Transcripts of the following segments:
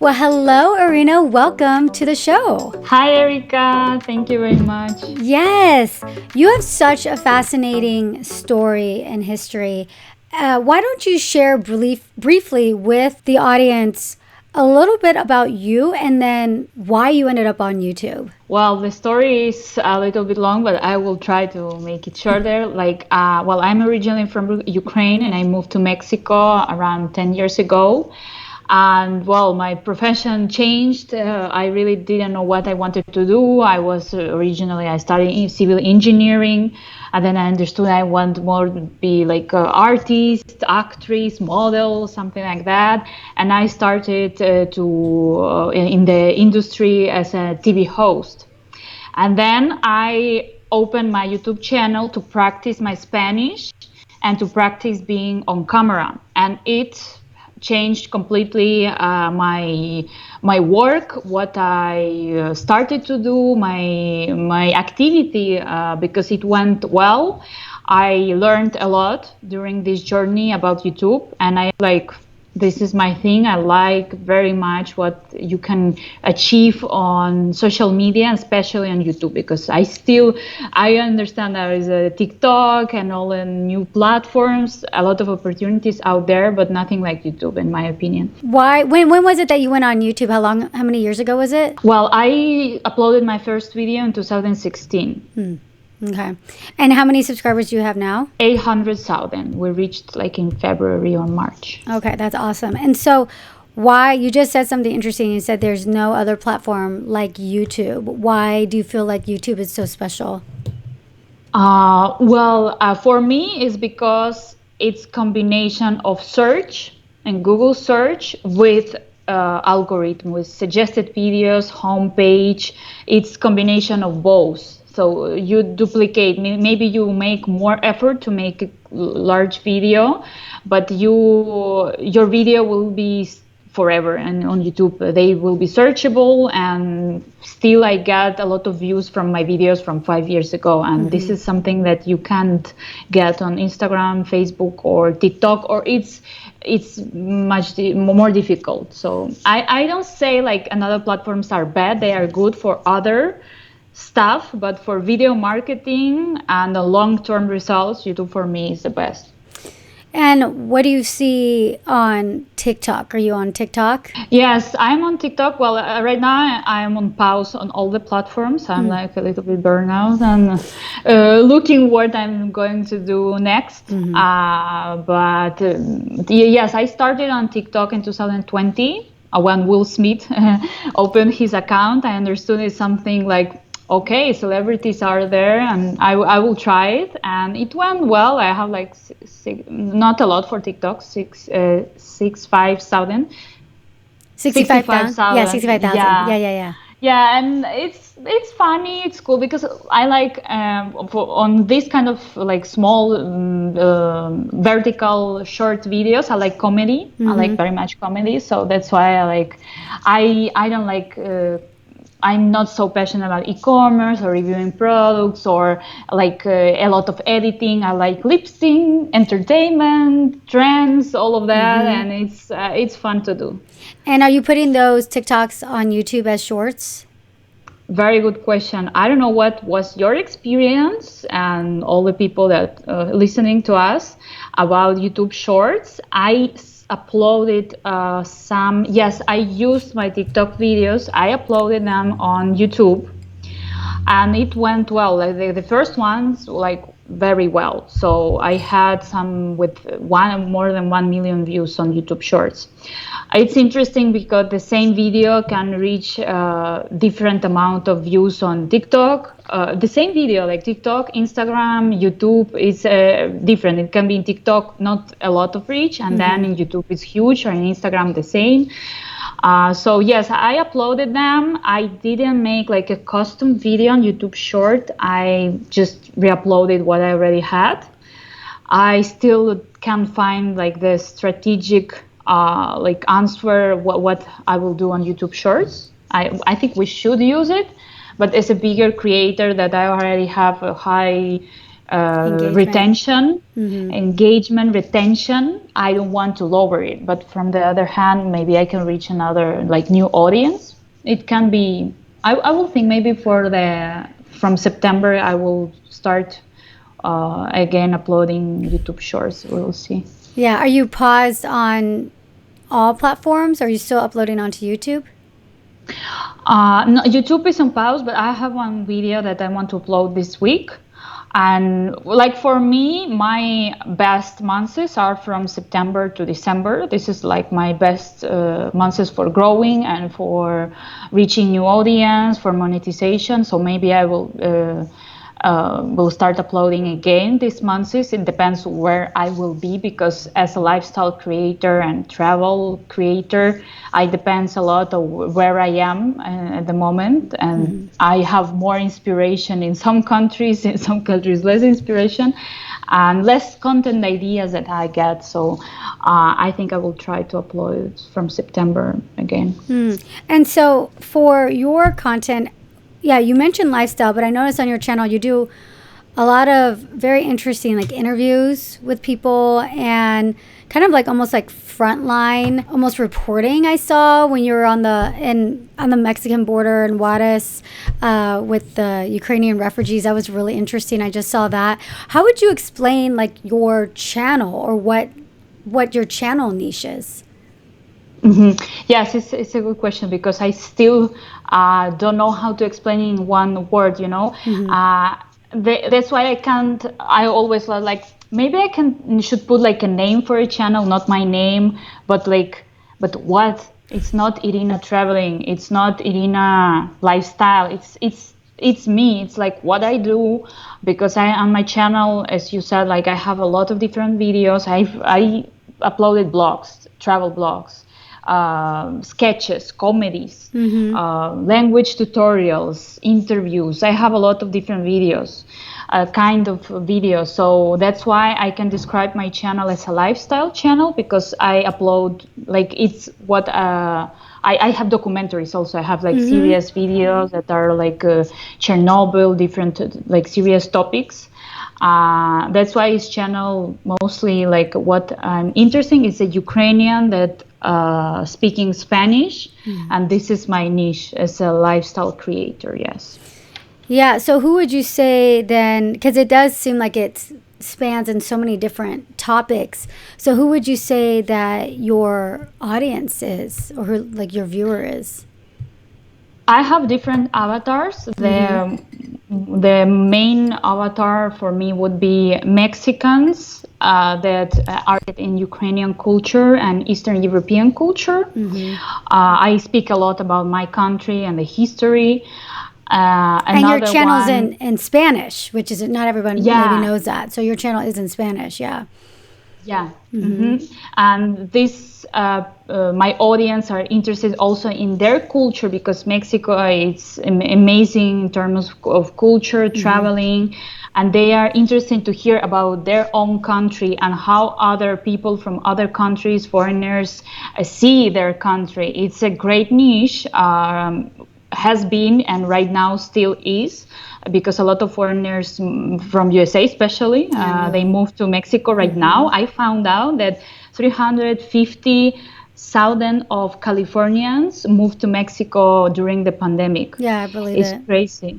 Well, hello, Iryna. Welcome to the show. Hi, Erika. Thank you very much. Yes, you have such a fascinating story and history. Why don't you share briefly with the audience a little bit about you and then why you ended up on YouTube? Well, the story is a little bit long, but I will try to make it shorter. I'm originally from Ukraine and I moved to Mexico around 10 years ago. And well, my profession changed. I really didn't know what I wanted to do. I studied in civil engineering, and then I understood I want more to be like an artist, actress, model, something like that. And I started in the industry as a TV host. And then I opened my YouTube channel to practice my Spanish and to practice being on camera. And it changed completely my work, what I started to do, my activity, because it went well. I learned a lot during this journey about YouTube, and I like this is my thing. I like very much what you can achieve on social media, especially on YouTube, because I understand there is a TikTok and all the new platforms, a lot of opportunities out there, but nothing like YouTube, in my opinion. Why? When was it that you went on YouTube? How many years ago was it? Well, I uploaded my first video in 2016. Okay. And how many subscribers do you have now? 800,000. We reached like in February or March. Okay, that's awesome. And so, why you just said something interesting? You said there's no other platform like YouTube. Why do you feel like YouTube is so special? For me, it's because it's combination of search and Google search with algorithm, with suggested videos, homepage. It's combination of both. So you duplicate, maybe you make more effort to make a large video, but your video will be forever, and on YouTube they will be searchable, and still I get a lot of views from my videos from 5 years ago, and this is something that you can't get on Instagram, Facebook, or TikTok, or it's much more difficult. So I don't say like another platforms are bad, they are good for other stuff, but for video marketing and the long-term results, YouTube for me is the best. And what do you see on TikTok? Are you on TikTok? Yes, I'm on TikTok. Well, right now I'm on pause on all the platforms. I'm like a little bit burnout and looking what I'm going to do next. Yes, I started on TikTok in 2020 when Will Smith opened his account. I understood it's something like, okay, celebrities are there, and I will try it, and it went well. I have like not a lot for TikTok, 65,000. 65,000. Yeah, 65,000. Yeah. Yeah, and it's funny, it's cool because I like on this kind of like small vertical short videos. I like comedy. I like very much comedy, so that's why I like. I don't like. I'm not so passionate about e-commerce or reviewing products or like a lot of editing. I like lip sync, entertainment, trends, all of that, and it's fun to do. And are you putting those TikToks on YouTube as shorts? Very good question. I don't know what was your experience and all the people that listening to us about YouTube Shorts. I uploaded some. Yes, I used my TikTok videos. I uploaded them on YouTube, and it went well. Like the first ones, like very well. So I had some with more than 1 million views on YouTube Shorts. It's interesting because the same video can reach different amount of views on TikTok. The same video, like TikTok, Instagram, YouTube, is different. It can be in TikTok, not a lot of reach, and then in YouTube it's huge, or in Instagram the same. So yes, I uploaded them. I didn't make like a custom video on YouTube Short. I just re-uploaded what I already had. I still can't find like the strategic like answer what I will do on YouTube Shorts. I think we should use it, but as a bigger creator that I already have a high Engagement. retention, engagement, retention. I don't want to lower it, but from the other hand, maybe I can reach another like new audience. It can be. I will think maybe for the from September I will start again uploading YouTube Shorts. We'll see. Yeah. Are you paused on all platforms? Or are you still uploading onto YouTube? No, YouTube is on pause, but I have one video that I want to upload this week. And like for me, my best months are from September to December. This is like my best months for growing and for reaching new audience, for monetization. So maybe I will start uploading again this month. It depends where I will be, because as a lifestyle creator and travel creator, I depends a lot of where I am at the moment, and I have more inspiration in some countries, in some countries less inspiration and less content ideas that I get. So I think I will try to upload from September again. And so for your content, yeah, you mentioned lifestyle, but I noticed on your channel you do a lot of very interesting like interviews with people and kind of like almost like frontline, almost reporting. I saw when you were on the Mexican border in Juarez with the Ukrainian refugees. That was really interesting. I just saw that. How would you explain like your channel, or what your channel niche is? Yes, it's a good question, because I still don't know how to explain in one word, that's why I can't. I always like, maybe I should put like a name for a channel, not my name, but what? It's not Iryna traveling. It's not Iryna lifestyle. It's me. It's like what I do, because I on my channel, as you said, like I have a lot of different videos. I uploaded blogs, travel blogs, sketches, comedies, language tutorials, interviews. I have a lot of different videos, kind of videos. So that's why I can describe my channel as a lifestyle channel, because I upload like it's what I have documentaries also. I have like serious videos that are like Chernobyl, different like serious topics. That's why his channel mostly like what I'm interesting is a Ukrainian that speaking Spanish, and this is my niche as a lifestyle creator. Yes. Yeah. So who would you say then? Because it does seem like it spans in so many different topics. So who would you say that your audience is, or who, like your viewer is? I have different avatars. The main avatar for me would be Mexicans that are in Ukrainian culture and Eastern European culture. I speak a lot about my country and the history. And your channel's in Spanish, which is not everyone maybe knows that. So your channel is in Spanish, yeah. Yeah. And this my audience are interested also in their culture, because Mexico is amazing in terms of culture, traveling, and they are interested to hear about their own country and how other people from other countries, foreigners, see their country. It's a great niche, has been and right now still is, because a lot of foreigners from USA especially, they move to Mexico right now. I found out that 350,000 of Californians moved to Mexico during the pandemic. Yeah, I believe it's crazy.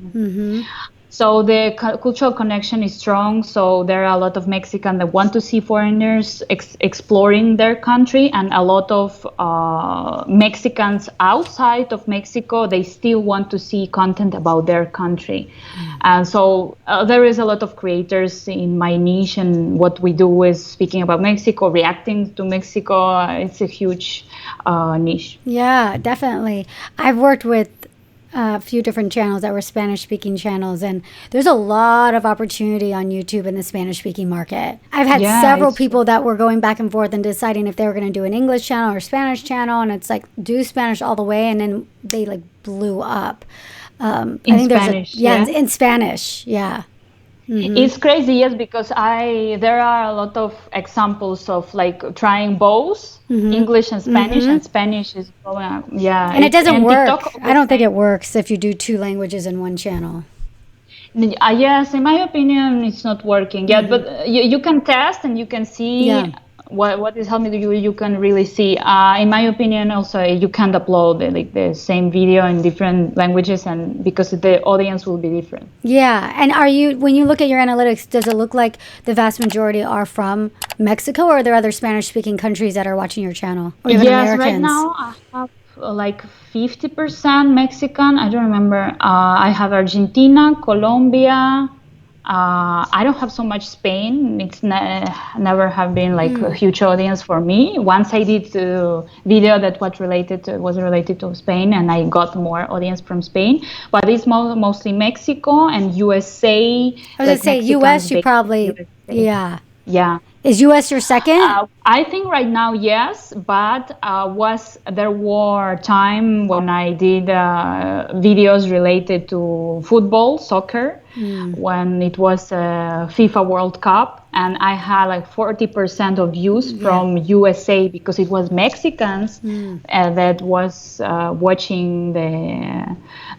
So the cultural connection is strong. So there are a lot of Mexicans that want to see foreigners exploring their country, and a lot of Mexicans outside of Mexico, they still want to see content about their country. And so there is a lot of creators in my niche, and what we do is speaking about Mexico, reacting to Mexico. It's a huge niche. Yeah, definitely. I've worked with a few different channels that were Spanish speaking channels, and there's a lot of opportunity on YouTube in the Spanish speaking market. I've had several people that were going back and forth and deciding if they were going to do an English channel or Spanish channel, and it's like do Spanish all the way, and then they like blew up. In Spanish, in Spanish, yeah. It's crazy, yes, because there are a lot of examples of like trying both English and Spanish is going on. Yeah, and it doesn't work. I don't think it works if you do two languages in one channel. Yes, in my opinion, it's not working yet, but you can test and you can Yeah. see what is helping you. You can really see. In my opinion, also you can't upload like the same video in different languages, and because the audience will be different. Yeah. And are you, when you look at your analytics, does it look like the vast majority are from Mexico, or are there other Spanish speaking countries that are watching your channel? Or even Yes, right Americans? now I have like 50% Mexican. I don't remember. I have Argentina, Colombia. I don't have so much Spain. It's never have been like a huge audience for me. Once I did a video that was related to Spain, and I got more audience from Spain. But it's mostly Mexico and USA, I was going to like say, Mexicans US, you based in probably, USA. yeah. Yeah. Is US your second? I think right now, yes, but was there were time when I did videos related to football, soccer, when it was FIFA World Cup, and I had like 40% of views Yeah. from USA because it was Mexicans that was watching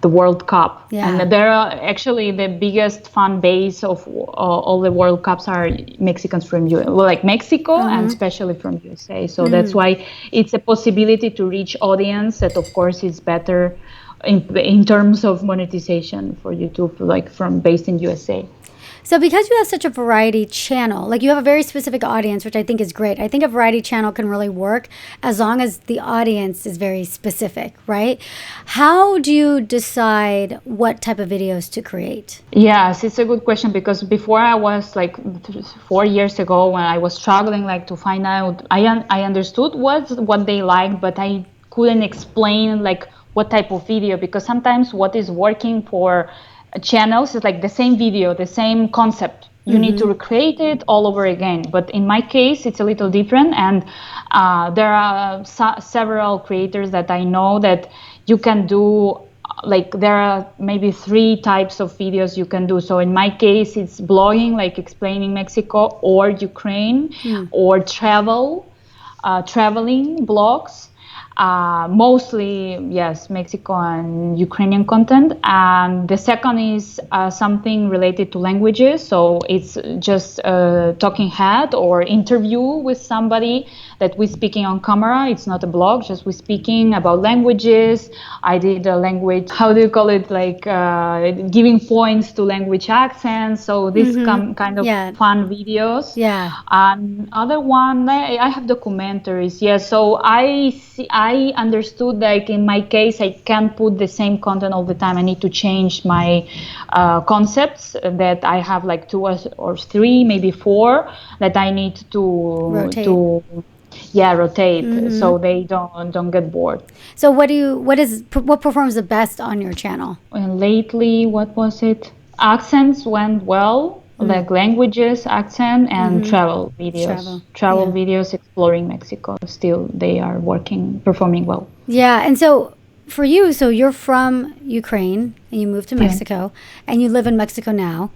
the World Cup, Yeah. and there are actually the biggest fan base of all the World Cups are Mexicans from like Mexico and especially from USA. So that's why it's a possibility to reach audience that, of course, is better in terms of monetization for YouTube, like from based in USA. So because you have such a variety channel, like you have a very specific audience, which I think is great. I think a variety channel can really work as long as the audience is very specific, right? How do you decide what type of videos to create? Yes, it's a good question because before I was like 4 years ago when I was struggling like to find out, I understood what they liked, but I couldn't explain like what type of video because sometimes what is working for channels is like the same video, the same concept. You need to recreate it all over again. But in my case, it's a little different, and there are several creators that I know that you can do like there are maybe 3 types of videos you can do. So in my case, it's blogging, like explaining Mexico or Ukraine, or traveling blogs. Mostly, yes, Mexico and Ukrainian content. And the second is something related to languages. So it's just a talking head or interview with somebody that we're speaking on camera. It's not a blog, just we're speaking about languages. I did a language, how do you call it, like giving points to language accents. So this kind of Yeah. fun videos. Yeah. Other one, I have documentaries. Yes, so I understood like in my case, I can't put the same content all the time. I need to change my concepts that I have like 2 or 3, maybe 4 that I need Rotate. to rotate so they don't get bored. So what performs the best on your channel? And lately, what was it? Accents went well, like languages, accent, and travel videos. Travel Yeah. videos exploring Mexico. Still, they are performing well. Yeah. And so for you, so you're from Ukraine and you moved to Mexico and you live in Mexico now.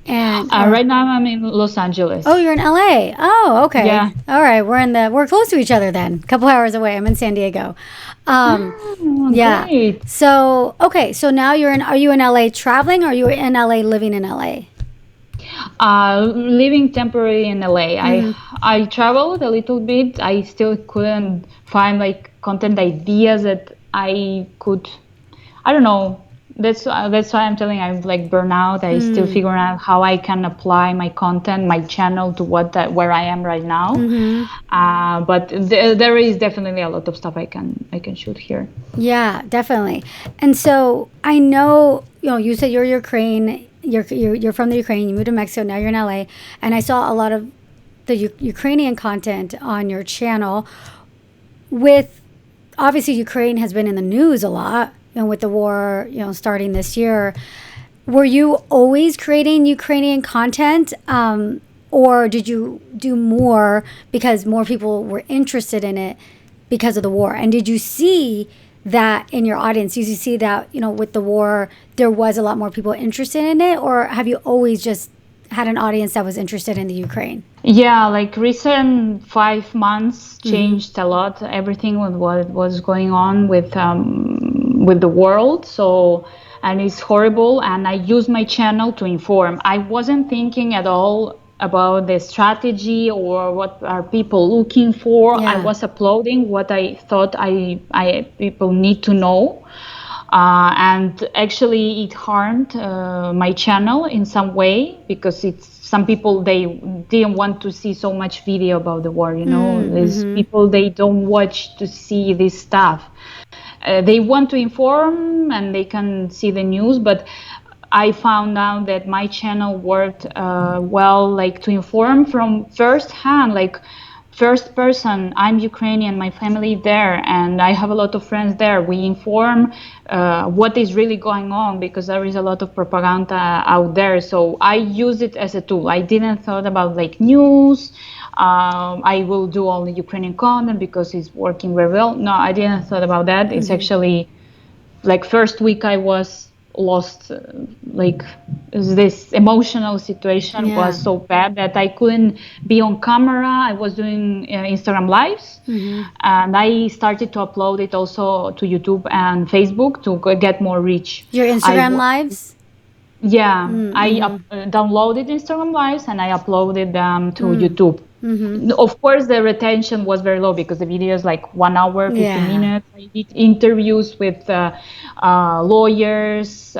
And Right now, I'm in Los Angeles. oh, you're in LA. Oh, okay. Yeah. All right. We're close to each other then. A couple hours away. I'm in San Diego. Yeah. Great. So, okay. So now are you in LA traveling, or are you in LA living in LA? Living temporarily in LA. I traveled a little bit. I still couldn't find like content ideas that I could. I don't know. That's why I'm telling you, I'm like burnout. I still figuring out how I can apply my content, my channel to where I am right now. But there is definitely a lot of stuff I can shoot here. Yeah, definitely. And so I know, you said you're Ukraine. You're from the Ukraine. You moved to Mexico. Now you're in LA. And I saw a lot of the Ukrainian content on your channel. With obviously Ukraine has been in the news a lot, with the war, starting this year. Were you always creating Ukrainian content, or did you do more because more people were interested in it because of the war? And did you see that in your audience? Did you see that, with the war, there was a lot more people interested in it, or have you always just had an audience that was interested in the Ukraine? Yeah, like recent 5 months changed a lot. Everything with what was going on with the world. So and it's horrible. And I use my channel to inform. I wasn't thinking at all about the strategy or what are people looking for. I Yeah. was uploading what I thought I people need to know. And actually it harmed my channel in some way, because it's some people, they didn't want to see so much video about the war. There's Mm-hmm. people, they don't watch to see this stuff. They want to inform and they can see the news, but I found out that my channel worked well, like to inform from first hand, like first person. I'm Ukrainian, my family there, and I have a lot of friends there. We inform what is really going on, because there is a lot of propaganda out there. So I use it as a tool. I didn't thought about like news. I will do only Ukrainian content because it's working very well. No, I didn't thought about that. It's actually like first week I was lost, like this emotional situation was Yeah. so bad that I couldn't be on camera. I was doing Instagram lives, Mm-hmm. and I started to upload it also to YouTube and Facebook to get more reach. Your I Instagram lives? Yeah, I Mm-hmm. downloaded Instagram lives and I uploaded them to YouTube. Mm-hmm. Of course, the retention was very low because the video is like 1 hour, 15 Yeah. minutes. I did interviews with lawyers,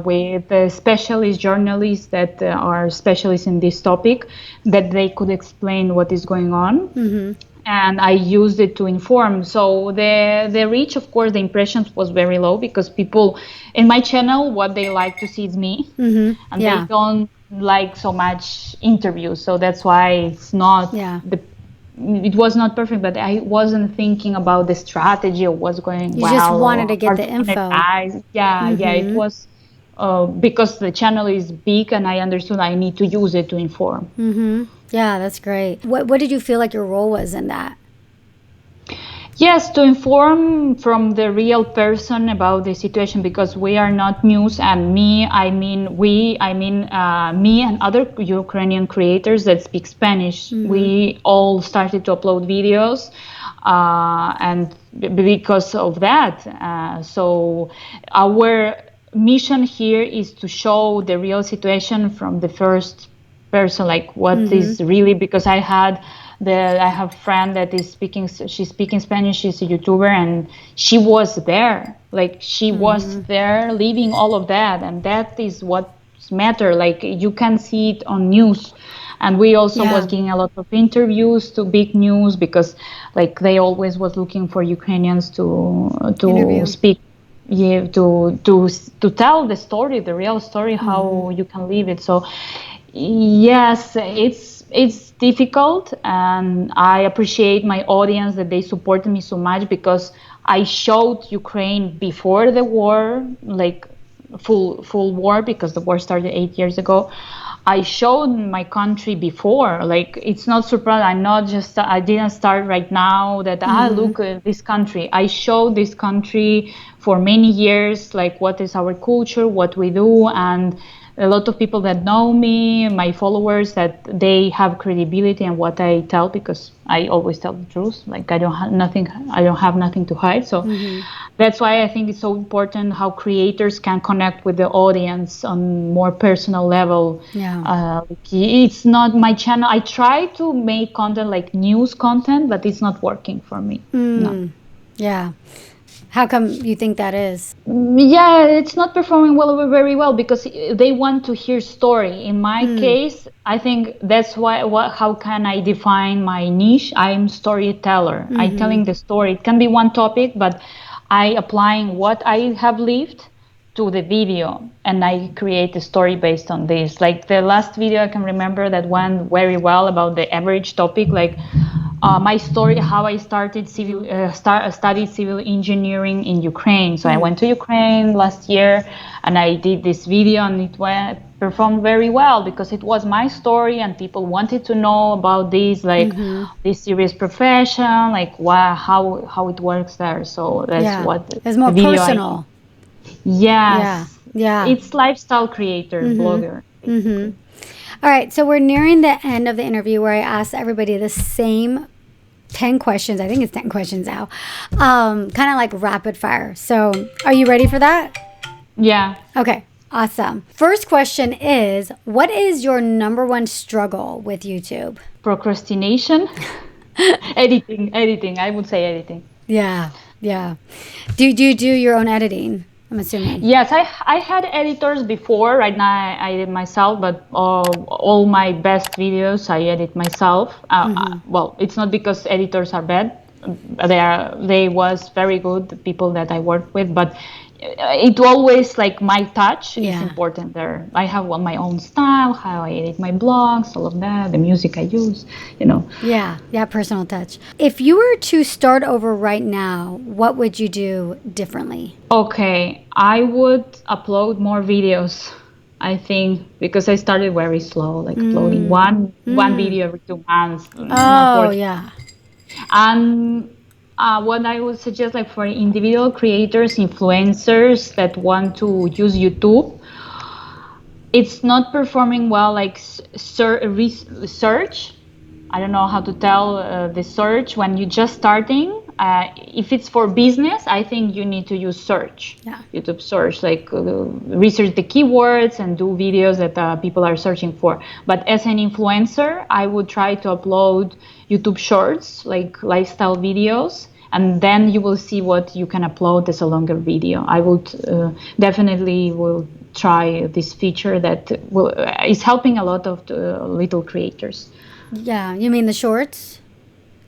with specialist journalists that are specialists in this topic, that they could explain what is going on. Mm-hmm. And I used it to inform. So the reach, of course, the impressions was very low, because people in my channel, what they like to see is me, Mm-hmm. and they Yeah. don't like so much interviews. So that's why it's not Yeah. it was not perfect, but I wasn't thinking about the strategy of what's going You just well wanted to or get how the to info. monetize. Yeah, it was because the channel is big, and I understood I need to use it to inform. Mm-hmm. Yeah, that's great. What did you feel like your role was in that? Yes, to inform from the real person about the situation, because we are not news, and me and other Ukrainian creators that speak Spanish. Mm-hmm. We all started to upload videos, and because of that, so our mission here is to show the real situation from the first person, like what Mm-hmm. is really, because I have a friend that is she's speaking Spanish, she's a YouTuber, and she was there, like she was Mm-hmm. there living all of that, and that is what matter, like you can see it on news. And we also was Yeah. getting a lot of interviews to big news, because like they always was looking for Ukrainians to Interview. speak, yeah, to tell the story, the real story, Mm-hmm. how you can live it. So yes, it's difficult, and I appreciate my audience that they supported me so much, because I showed Ukraine before the war, like full war, because the war started 8 years ago. I showed my country before, like it's not surprising. I didn't start right now that Mm-hmm. look at this country. I showed this country for many years, like what is our culture, what we do, and a lot of people that know me, my followers, that they have credibility in what I tell, because I always tell the truth. Like I don't have nothing to hide. So Mm-hmm. that's why I think it's so important how creators can connect with the audience on more personal level. Yeah. It's not my channel. I try to make content like news content, but it's not working for me. No. Yeah. How come you think that is? Yeah, it's not performing very well, because they want to hear story. In my case, I think that's why. How can I define my niche? I'm storyteller. I Mm-hmm. telling the story. It can be one topic, but I applying what I have lived to the video, and I create a story based on this. Like the last video, I can remember that went very well about the average topic, like my story, how I started studied civil engineering in Ukraine. So I went to Ukraine last year, and I did this video, and it went performed very well, because it was my story, and people wanted to know about this, like Mm-hmm. this serious profession, like how it works there. So that's Yeah. what It's the more video I personal. Yeah. yes, Yeah. it's lifestyle creator blogger Mm-hmm. basically. All right. So we're nearing the end of the interview where I asked everybody the same 10 questions. I think it's 10 questions now. Kind of like rapid fire. So are you ready for that? Yeah. Okay, awesome. First question is, what is your number one struggle with YouTube? Procrastination. Editing. I would say editing. Yeah, yeah. Do you do your own editing? I'm assuming. Yes, I had editors before. Right now, I edit myself, but all my best videos I edit myself. Well, it's not because editors are bad. They was very good, the people that I work with, but it always like my touch is Yeah. important there. I have my own style, how I edit my blogs, all of that, the music I use, you know. Yeah, yeah, personal touch. If you were to start over right now, what would you do differently? Okay, I would upload more videos. I think because I started very slow, like uploading one video every 2 months, not Oh, working. yeah. And what I would suggest, like for individual creators, influencers that want to use YouTube, it's not performing well, like search. I don't know how to tell the search when you're just starting. If it's for business, I think you need to use search, Yeah. YouTube search, like research the keywords and do videos that people are searching for. But as an influencer, I would try to upload YouTube shorts, like lifestyle videos, and then you will see what you can upload as a longer video. I would definitely will try this feature that is helping a lot of little creators. Yeah, you mean the shorts?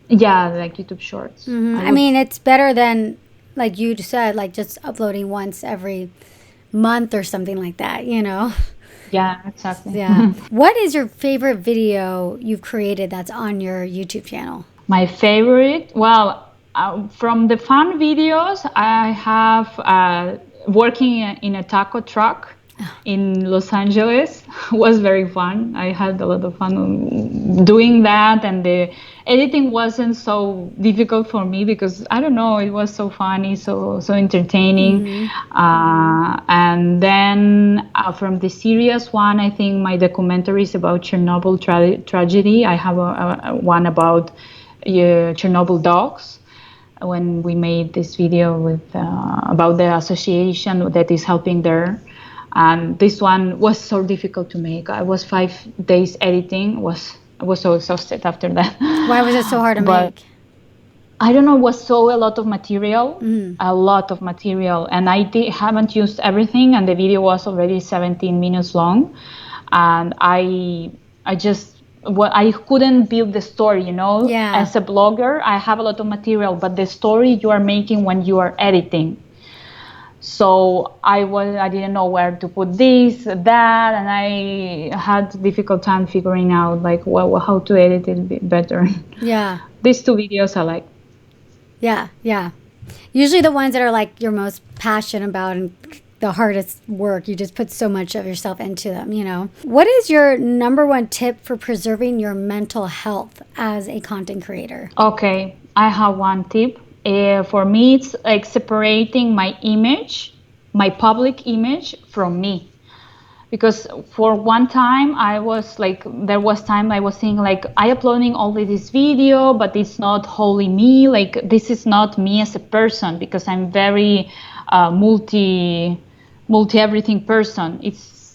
Yeah, like YouTube Shorts. I I would. mean, it's better than, like you said, like just uploading once every month or something like that, you know? Yeah, exactly. Yeah. What is your favorite video you've created that's on your YouTube channel? My favorite, well, from the fun videos, I have working in a taco truck in Los Angeles was very fun. I had a lot of fun doing that, and the editing wasn't so difficult for me because I don't know, it was so funny, so entertaining. And then from the serious one, I think my documentaries about Chernobyl tragedy. I have a one about Chernobyl dogs when we made this video with about the association that is helping there. And this one was so difficult to make. I was 5 days editing. I was so exhausted after that. Why was it so hard to But make? I don't know, was so a lot of material, a lot of material, and haven't used everything, and the video was already 17 minutes long, and I just I couldn't build the story, you know. Yeah. As a blogger, I have a lot of material, but the story you are making when you are editing. So I didn't know where to put this, that, and I had a difficult time figuring out like how to edit it better. Yeah. These two videos I like. Yeah. Yeah. Usually the ones that are like you're most passionate about and the hardest work, you just put so much of yourself into them, you know. What is your number one tip for preserving your mental health as a content creator? Okay, I have one tip. For me, it's like separating my image, my public image from me. Because for one time I was like, there was time I was thinking like, I uploading only this video, but it's not wholly me. Like this is not me as a person because I'm very multi everything person.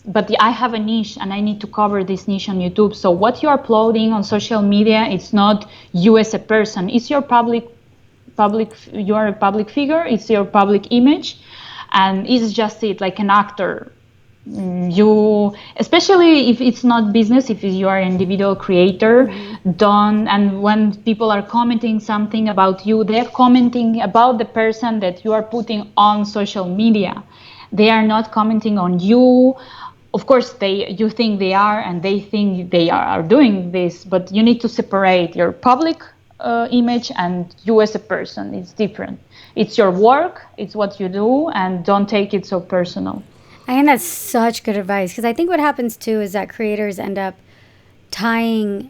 But I have a niche and I need to cover this niche on YouTube. So what you're uploading on social media, it's not you as a person. It's your you are a public figure, it's your public image, and it's just it, like an actor. You, especially if it's not business, if you are an individual creator, don't, and when people are commenting something about you, they're commenting about the person that you are putting on social media. They are not commenting on you. Of course you think they are, and they think they are doing this, but you need to separate your public image and you as a person. It's different. It's your work, it's what you do, and don't take it so personal. I think that's such good advice because I think what happens too is that creators end up tying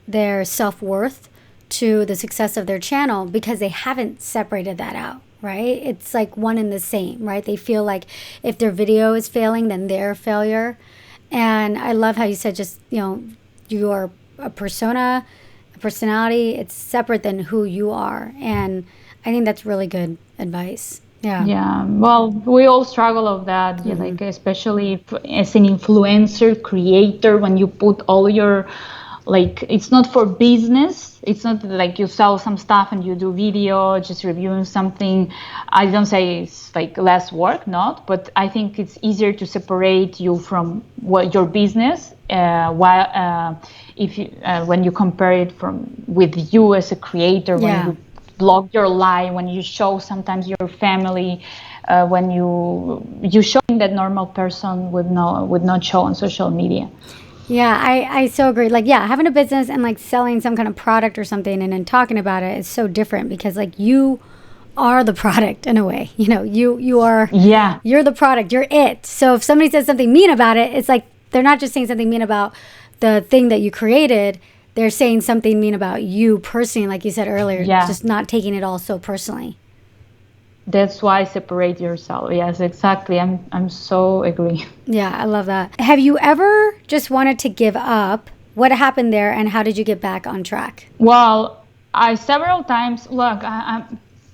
their self-worth to the success of their channel because they haven't separated that out, right? It's like one and the same, right? They feel like if their video is failing, then they're a failure. And I love how you said just, you know, you're a persona, a personality, it's separate than who you are. And I think that's really good advice. Yeah. Yeah, well, we all struggle of that, yeah, like especially if, as an influencer creator, when you put all your, like, it's not for business. It's not like you sell some stuff and you do video, just reviewing something. I don't say it's like less work, not, but I think it's easier to separate you from what your business, while if you when you compare it from with you as a creator, when Yeah. you blog your life, when you show sometimes your family, when you showing that normal person would not show on social media. Yeah, I so agree. Like, yeah, having a business and like selling some kind of product or something and then talking about it is so different because like you are the product in a way. You know, you are Yeah, you're the product, you're it. So if somebody says something mean about it, it's like they're not just saying something mean about the thing that you created, they're saying something mean about you personally, like you said earlier, yeah. just not taking it all so personally. That's why separate yourself. Yes, exactly. I'm so agree. Yeah, I love that. Have you ever just wanted to give up? What happened there and how did you get back on track? Well, I several times look.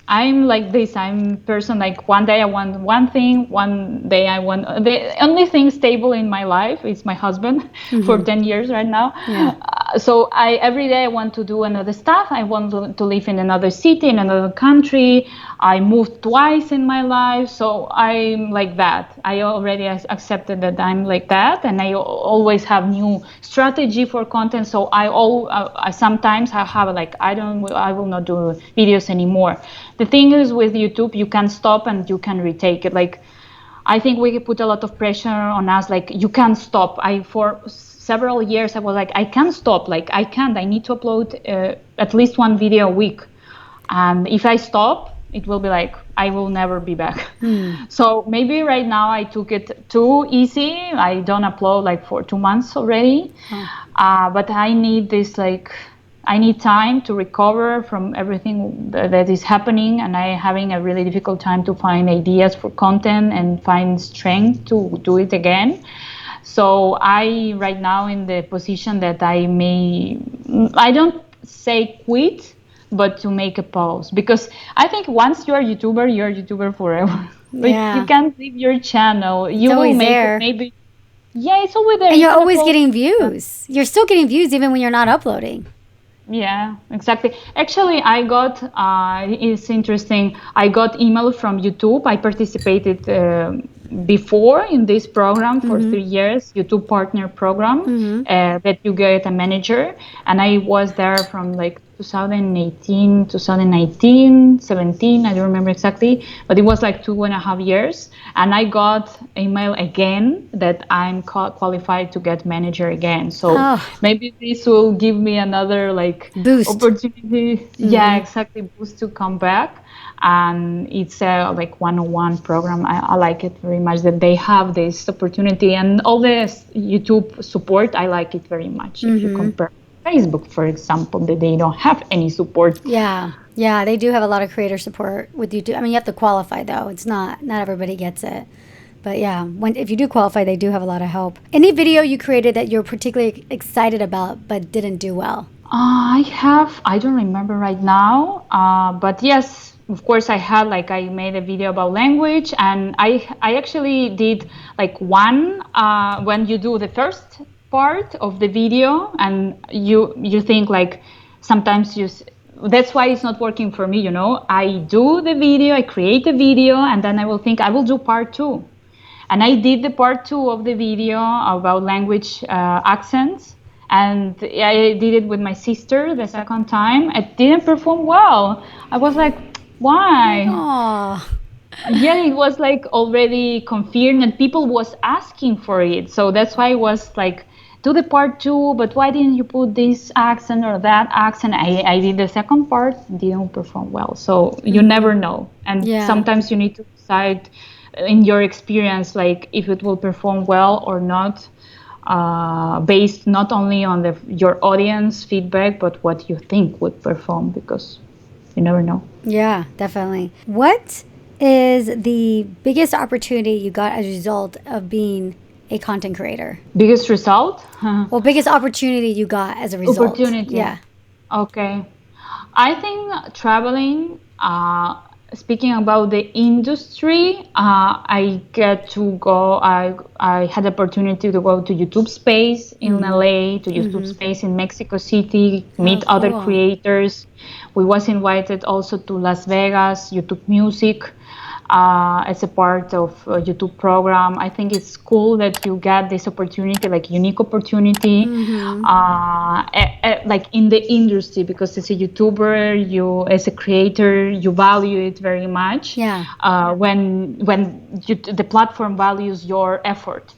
I'm like this. I'm person like one day I want one thing, one day I want the only thing stable in my life is my husband for 10 years right now. Yeah. So I every day I want to do another stuff. I want to live in another city, in another country. I moved twice in my life, so I'm like that. I already accepted that I'm like that, and I always have new strategy for content. So I sometimes I have like I will not do videos anymore. The thing is with YouTube, you can stop and you can retake it. Like I think we put a lot of pressure on us. Like you can't stop. I for several years I was like I can't stop. Like I can't. I need to upload at least one video a week. And if I stop, it will be like I will never be back. So maybe right now I took it too easy. I don't upload like for 2 months already. Oh. But I need this like I need time to recover from everything that is happening, and I having a really difficult time to find ideas for content and find strength to do it again. So I right now in the position that I don't say quit, but to make a pause, because I think once you're a YouTuber forever. Like you Yeah. can't leave your channel. It's You will always make there. maybe, yeah, it's always there. And You you're can always upload. getting views. You're still getting views even when you're not uploading. Yeah, exactly. Actually, I got, it's interesting. I got email from YouTube. I participated before in this program for 3 years, YouTube Partner Program, that you get a manager. And I was there from like 2018, 2019, 17, I don't remember exactly, but it was like 2.5 years. And I got email again that I'm qualified to get manager again. So Oh, maybe this will give me another like boost. opportunity. Yeah, exactly, boost to come back. And it's a like one-on-one program. I like it very much that they have this opportunity and all this YouTube support. I like it very much. If you compare Facebook, for example, that they don't have any support. Yeah. Yeah, they do have a lot of creator support with YouTube. I mean, you have to qualify though. It's not everybody gets it. But yeah, if you do qualify, they do have a lot of help. Any video you created that you're particularly excited about but didn't do well? I don't remember right now, but yes, of course, I had like I made a video about language, and I actually did like one when you do the first part of the video, and you think like sometimes that's why it's not working for me, you know. I do the video, I create a video, and then I will think I will do part two, and I did the part two of the video about language accents. And I did it with my sister the second time. It didn't perform well. I was like, why? Oh, Yeah, it was like already confirmed and people was asking for it. So that's why I was like, do the part two, but why didn't you put this accent or that accent? I did the second part, didn't perform well. So you never know. And yeah. sometimes you need to decide in your experience, like if it will perform well or not, based not only on your audience feedback, but what you think would perform, because you never know. Yeah, definitely. What is the biggest opportunity you got as a result of being a content creator? Biggest result? Well, biggest opportunity you got as a result? Opportunity. Yeah. Okay. I think traveling, speaking about the industry, I get to go. I had the opportunity to go to YouTube Space in LA, to YouTube Space in Mexico City, Oh, meet other cool. creators. We was invited also to Las Vegas, YouTube Music, as a part of a YouTube program. I think it's cool that you get this opportunity, like unique opportunity, like in the industry, because as a YouTuber, you as a creator, you value it very much. Yeah. When the platform values your effort.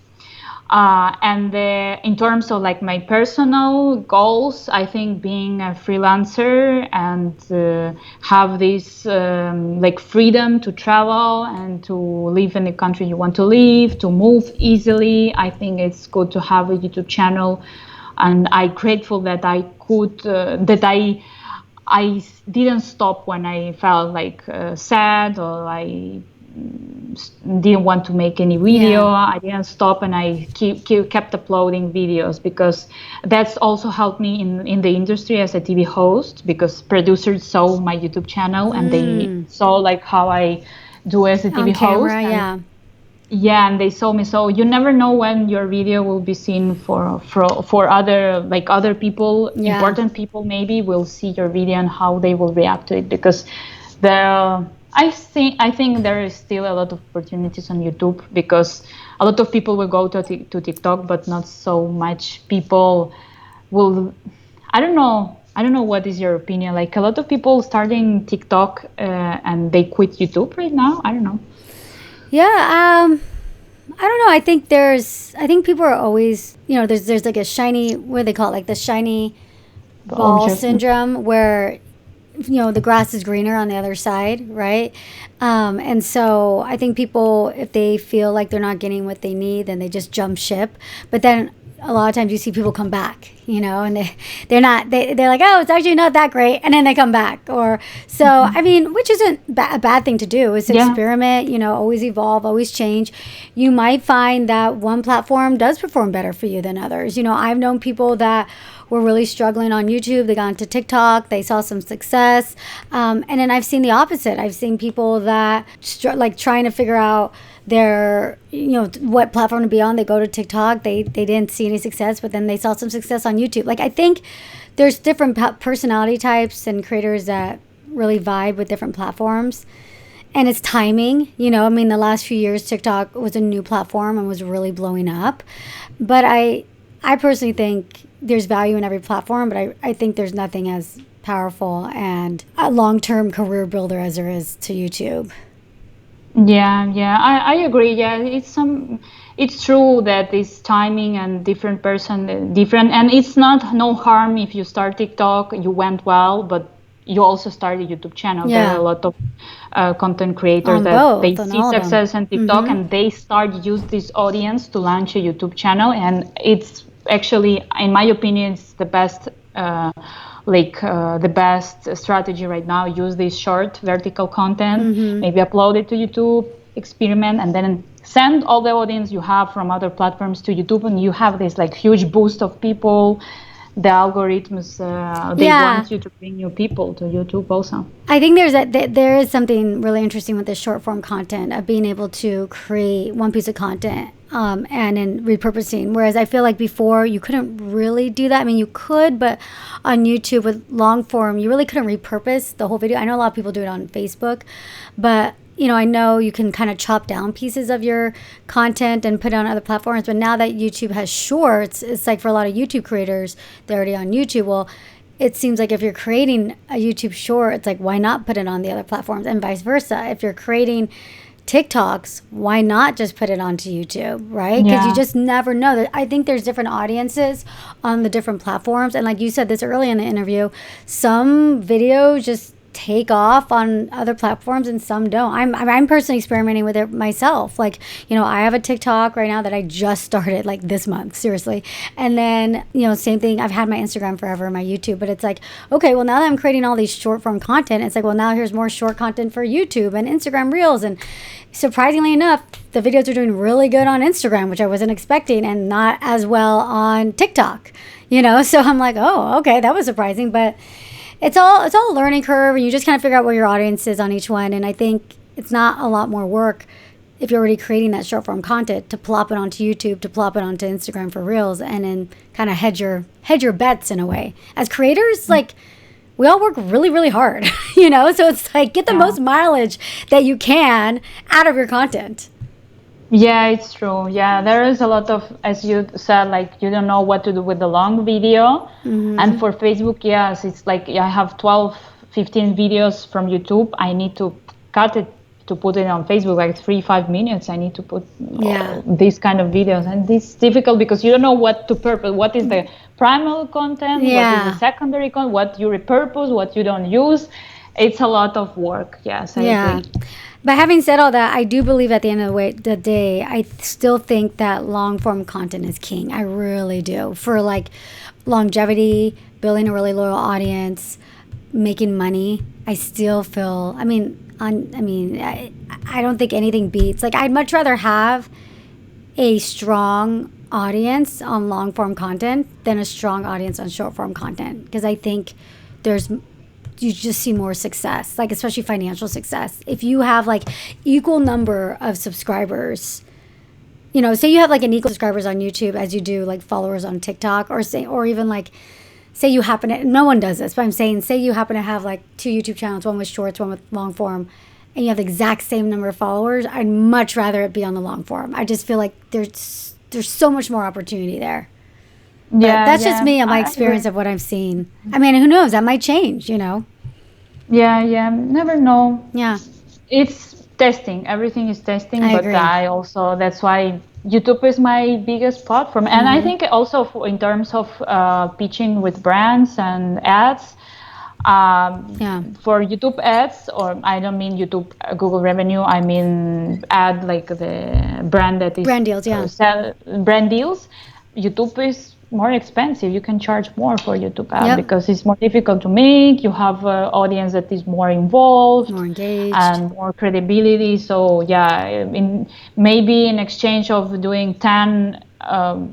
In terms of like my personal goals, I think being a freelancer and have this like freedom to travel and to live in the country you want to live, to move easily. I think it's good to have a YouTube channel, and I'm grateful that I could I didn't stop when I felt like sad, or I didn't want to make any video. Yeah. I didn't stop, and I kept uploading videos, because that's also helped me in the industry as a TV host, because producers saw my YouTube channel and they saw like how I do as a On TV host. camera, And yeah. yeah, and they saw me. So you never know when your video will be seen for other, like other people, Yeah. important people maybe will see your video and how they will react to it. Because there, I think there is still a lot of opportunities on YouTube, because a lot of people will go to TikTok, but not so much people will. I don't know what is your opinion. Like a lot of people starting TikTok and they quit YouTube right now. I don't know. Yeah, I don't know. I think people are always, there's like a shiny, what do they call it? Like the shiny The ball object. syndrome where, the grass is greener on the other side, right? And so I think people, if they feel like they're not getting what they need, then they just jump ship. But then a lot of times you see people come back, and they're like, oh, it's actually not that great, and then they come back. Or so, I mean, which isn't a bad thing to do. Is Yeah. experiment, always evolve, always change. You might find that one platform does perform better for you than others. I've known people that were really struggling on YouTube. They got into TikTok. They saw some success. And then I've seen the opposite. I've seen people that like trying to figure out their, what platform to be on. They go to TikTok. They didn't see any success, but then they saw some success on YouTube. Like, I think there's different personality types and creators that really vibe with different platforms. And it's timing, I mean, the last few years, TikTok was a new platform and was really blowing up. But I personally think there's value in every platform, but I think there's nothing as powerful and a long-term career builder as there is to YouTube. Yeah, I agree. Yeah, it's true that it's timing and different person different, and it's not no harm if you start TikTok, you went well, but you also start a YouTube channel. There are Yeah, a lot of content creators on that they both, on see all of them. success on TikTok and they start use this audience to launch a YouTube channel, and it's actually, in my opinion, it's the best. The best strategy right now. Use this short vertical content, maybe upload it to YouTube, experiment, and then send all the audience you have from other platforms to YouTube, and you have this like huge boost of people. The algorithms they Yeah. want you to bring new people to YouTube also. I think there is something really interesting with the short form content of being able to create one piece of content and then repurposing. Whereas I feel like before you couldn't really do that. I mean, you could, but on YouTube with long form, you really couldn't repurpose the whole video. I know a lot of people do it on Facebook, but I know you can kind of chop down pieces of your content and put it on other platforms. But now that YouTube has shorts, it's like for a lot of YouTube creators, they're already on YouTube. Well, it seems like if you're creating a YouTube short, it's like, why not put it on the other platforms, and vice versa? If you're creating TikToks, why not just put it onto YouTube, right? Because you Yeah. just never know. I think there's different audiences on the different platforms. And like you said this early in the interview, some videos just take off on other platforms and some don't. I'm personally experimenting with it myself. Like, I have a TikTok right now that I just started like this month, seriously. And then, same thing. I've had my Instagram forever, my YouTube, but it's like, okay, well, now that I'm creating all these short form content, it's like, well, now here's more short content for YouTube and Instagram Reels. And surprisingly enough, the videos are doing really good on Instagram, which I wasn't expecting, and not as well on TikTok, So I'm like, oh, okay, that was surprising. But it's all a learning curve, and you just kind of figure out where your audience is on each one. And I think it's not a lot more work if you're already creating that short form content to plop it onto YouTube, to plop it onto Instagram for Reels, and then kind of hedge your bets in a way. As creators, like, we all work really, really hard, So it's like, get the most mileage that you can out of your content. Yeah, it's true. Yeah, there is a lot of, as you said, like, you don't know what to do with the long video. And for Facebook, yes, it's like I have 12, 15 videos from YouTube. I need to cut it to put it on Facebook, like 3-5 minutes. I need to put these kind of videos. And this is difficult because you don't know what to purpose. What is the primary content? What is the secondary content? What you repurpose? What you don't use? It's a lot of work. Yes, I agree. But having said all that, I do believe at the end of the day, I still think that long form content is king. I really do. For like longevity, building a really loyal audience, making money, I still feel, I don't think anything beats. Like, I'd much rather have a strong audience on long form content than a strong audience on short form content, because I think you just see more success, like especially financial success. If you have like equal number of subscribers, say you have like an equal subscribers on YouTube as you do like followers on TikTok, or even like, say you happen to, no one does this, but I'm saying, say you happen to have like 2 YouTube channels, one with shorts, one with long form, and you have the exact same number of followers, I'd much rather it be on the long form. I just feel like there's so much more opportunity there. But that's just me and my experience of what I've seen. I mean, who knows? That might change, Yeah, never know. Yeah. It's testing. Everything is testing. I but agree. That's why YouTube is my biggest platform. And I think also in terms of pitching with brands and ads, for YouTube ads, or I don't mean YouTube Google revenue, I mean ad, like the brand that is brand deals, brand deals. YouTube is more expensive. You can charge more for YouTube ad because it's more difficult to make. You have an audience that is more involved, more engaged, and more credibility. So maybe in exchange of doing 10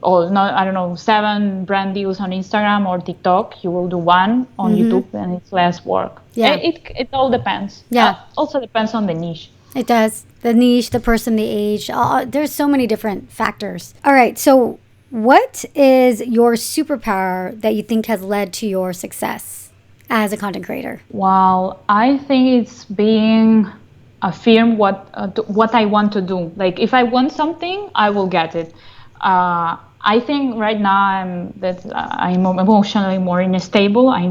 or no, I don't know, 7 brand deals on Instagram or TikTok, you will do 1 on YouTube, and it's less work. Yeah, it all depends. Also depends on the niche. It does. The niche, the person, the age. There's so many different factors. All right, so what is your superpower that you think has led to your success as a content creator? Well, I think it's being affirm what I want to do. Like, if I want something, I will get it. I think right now I'm emotionally more unstable. I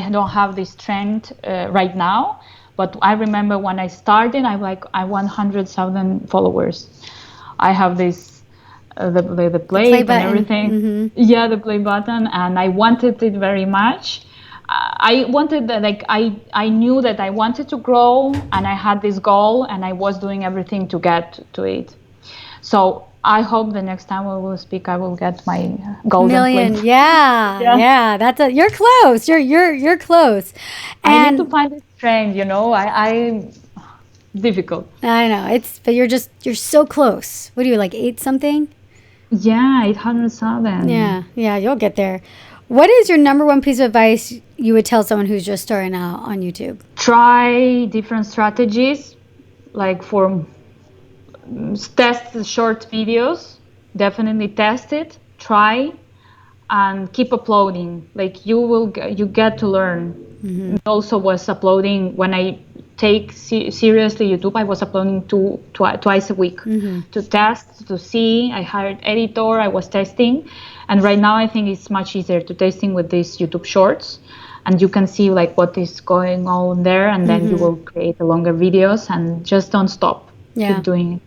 don't have this strength right now. But I remember when I started, I want 100,000 followers. I have this the play and everything. Yeah, the play button, and I wanted it very much. I wanted that, like, I knew that I wanted to grow, and I had this goal, and I was doing everything to get to it. So I hope the next time we will speak, I will get my golden million. plate. Yeah. You're close. You're close. And I need to find the strength. I difficult. I know but you're so close. What are you, like 8 something? Yeah, 800,000. Yeah, you'll get there. What is your number one piece of advice you would tell someone who's just starting out on YouTube? Try different strategies, like test the short videos. Definitely test it, try, and keep uploading. Like, you get to learn. Also was uploading when I take seriously YouTube. I was uploading twice a week to test, to see. I hired editor. I was testing, and right now I think it's much easier to testing with these YouTube shorts, and you can see like what is going on there, and then you will create the longer videos, and just don't stop. Keep doing it.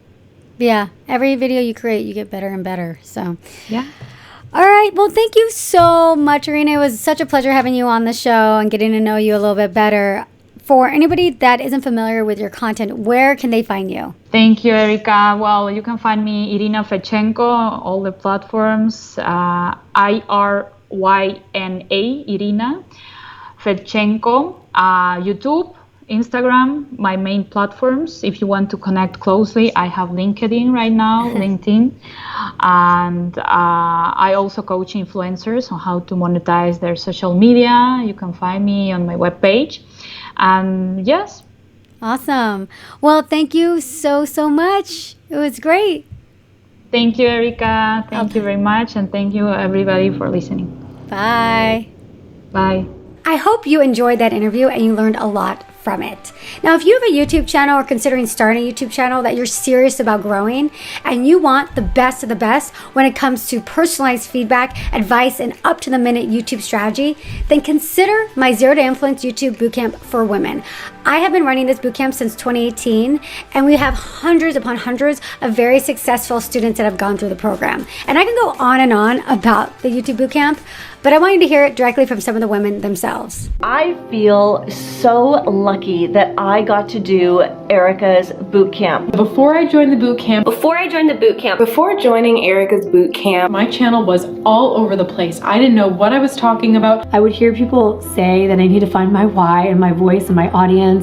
Yeah, every video you create, you get better and better. So yeah. All right. Well, thank you so much, Iryna. It was such a pleasure having you on the show and getting to know you a little bit better. For anybody that isn't familiar with your content, where can they find you? Thank you, Erika. Well, you can find me Iryna Fedchenko, all the platforms. Iryna, Iryna Fedchenko, YouTube, Instagram, my main platforms. If you want to connect closely, I have LinkedIn right now, LinkedIn. And I also coach influencers on how to monetize their social media. You can find me on my webpage. And yes. Awesome. Well, thank you so, so much. It was great. Thank you, Erika. Thank you very much. And thank you, everybody, for listening. Bye. Bye. I hope you enjoyed that interview and you learned a lot from it. Now, if you have a YouTube channel or considering starting a YouTube channel that you're serious about growing and you want the best of the best when it comes to personalized feedback, advice, and up-to-the-minute YouTube strategy, then consider my Zero to Influence YouTube Bootcamp for Women. I have been running this bootcamp since 2018, and we have hundreds upon hundreds of very successful students that have gone through the program. And I can go on and on about the YouTube bootcamp, but I want you to hear it directly from some of the women themselves. I feel so lucky that I got to do Erika's bootcamp. Before I joined the bootcamp, Before joining Erika's bootcamp, my channel was all over the place. I didn't know what I was talking about. I would hear people say that I need to find my why and my voice and my audience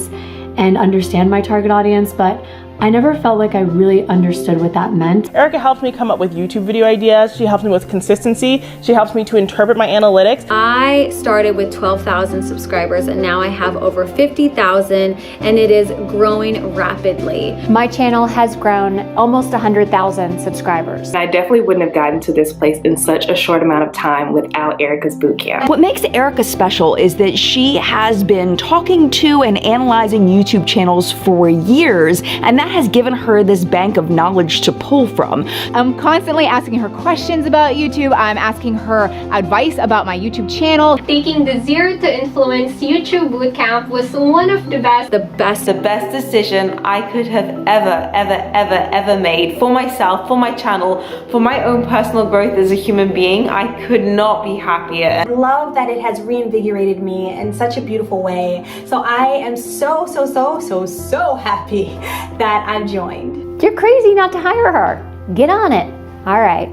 and understand my target audience, but I never felt like I really understood what that meant. Erika helped me come up with YouTube video ideas. She helped me with consistency. She helps me to interpret my analytics. I started with 12,000 subscribers and now I have over 50,000 and it is growing rapidly. My channel has grown almost 100,000 subscribers. I definitely wouldn't have gotten to this place in such a short amount of time without Erika's bootcamp. What makes Erika special is that she has been talking to and analyzing YouTube channels for years, and that has given her this bank of knowledge to pull from. I'm constantly asking her questions about YouTube. I'm asking her advice about my YouTube channel. Taking the Zero to Influence YouTube Bootcamp was one of the best decision I could have ever made for myself, for my channel, for my own personal growth as a human being. I could not be happier. I love that it has reinvigorated me in such a beautiful way. So I am so happy that I've joined. You're crazy not to hire her. Get on it. All right.